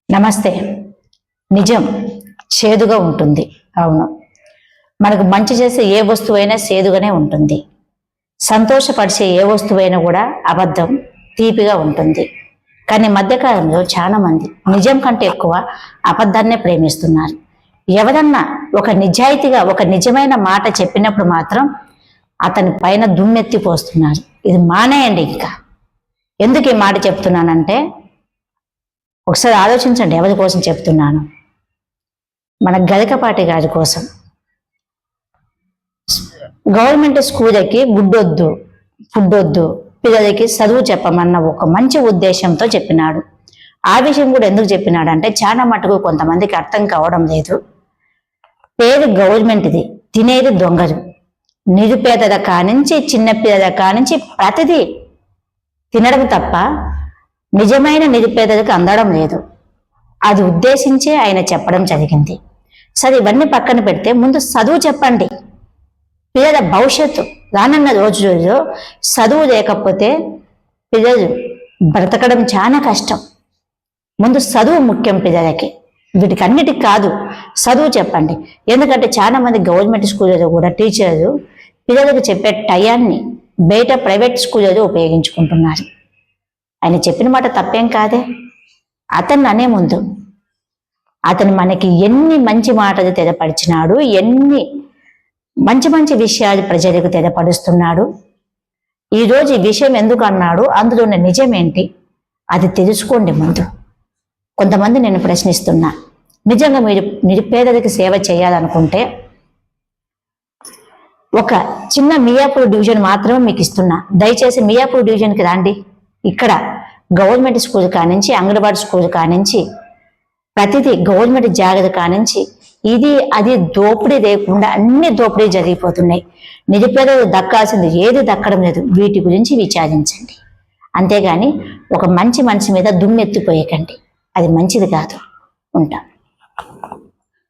నమస్తే. నిజం చేదుగా ఉంటుంది. అవును, మనకు మంచి చేసే ఏ వస్తువైనా చేదుగానే ఉంటుంది. సంతోషపరిచే ఏ వస్తువైనా కూడా అబద్ధం తీపిగా ఉంటుంది. కానీ మధ్యకాలంలో చాలా మంది నిజం కంటే ఎక్కువ అబద్ధాన్నే ప్రేమిస్తున్నారు. ఎవరన్నా ఒక నిజాయితీగా ఒక నిజమైన మాట చెప్పినప్పుడు మాత్రం అతని పైన దుమ్మెత్తి పోస్తున్నారు. ఇది మానేయండి. ఇంకా ఎందుకు ఈ మాట చెప్తున్నానంటే, ఒకసారి ఆలోచించండి ఎవరి కోసం చెప్తున్నాను. మన గరికపాటి గారి కోసం. గవర్నమెంట్ స్కూల్కి గుడ్డొద్దు, ఫుడ్ వద్దు, పిల్లలకి చదువు చెప్పమన్న ఒక మంచి ఉద్దేశంతో చెప్పినాడు. ఆ విషయం కూడా ఎందుకు చెప్పినాడంటే, చాలా మటుకు కొంతమందికి అర్థం కావడం లేదు. పేరు గవర్నమెంట్ది, తినేది దొంగలు. నిరుపేదల కానించి చిన్న పిల్లల కానించి ప్రతిదీ తినడం తప్ప నిజమైన నిరుపేదలకు అందడం లేదు. అది ఉద్దేశించే ఆయన చెప్పడం జరిగింది. సరే, ఇవన్నీ పక్కన పెడితే ముందు చదువు చెప్పండి. పిల్లల భవిష్యత్తు రానున్న రోజుల్లో చదువు లేకపోతే పిల్లలు బ్రతకడం చాలా కష్టం. ముందు చదువు ముఖ్యం పిల్లలకి, వీటికన్నిటికి కాదు. చదువు చెప్పండి. ఎందుకంటే చాలా మంది గవర్నమెంట్ స్కూళ్ళలో కూడా టీచర్లు పిల్లలకు చెప్పే టయాన్ని బయట ప్రైవేట్ స్కూళ్ళలో ఉపయోగించుకుంటున్నారు. ఆయన చెప్పిన మాట తప్పేం కాదే. అతన్ని అనే ముందు అతను మనకి ఎన్ని మంచి మాటలు తెలపరిచినాడు, ఎన్ని మంచి మంచి విషయాలు ప్రజలకు తెలపరుస్తున్నాడు. ఈరోజు ఈ విషయం ఎందుకు అన్నాడు, అందులో ఉన్న నిజం ఏంటి, అది తెలుసుకోండి ముందు. కొంతమంది నేను ప్రశ్నిస్తున్నా, నిజంగా మీరు నిరుపేదలకు సేవ చేయాలనుకుంటే ఒక చిన్న మియాపూర్ డివిజన్ మాత్రమే మీకు ఇస్తున్నా. దయచేసి మియాపూర్ డివిజన్కి రండి. ఇక్కడ గవర్నమెంట్ స్కూల్ కానించి, అంగన్వాడీ స్కూల్ కానించి, ప్రతిదీ గవర్నమెంట్ జాగ్రత్త కానించి, ఇది అది దోపిడీ లేకుండా అన్ని దోపిడీ జరిగిపోతున్నాయి. నిరుపేదలు దక్కాల్సింది ఏది దక్కడం లేదు. వీటి గురించి విచారించండి. అంతేగాని ఒక మంచి మనిషి మీద దుమ్మెత్తిపోయకండి. అది మంచిది కాదు. ఉంటాం.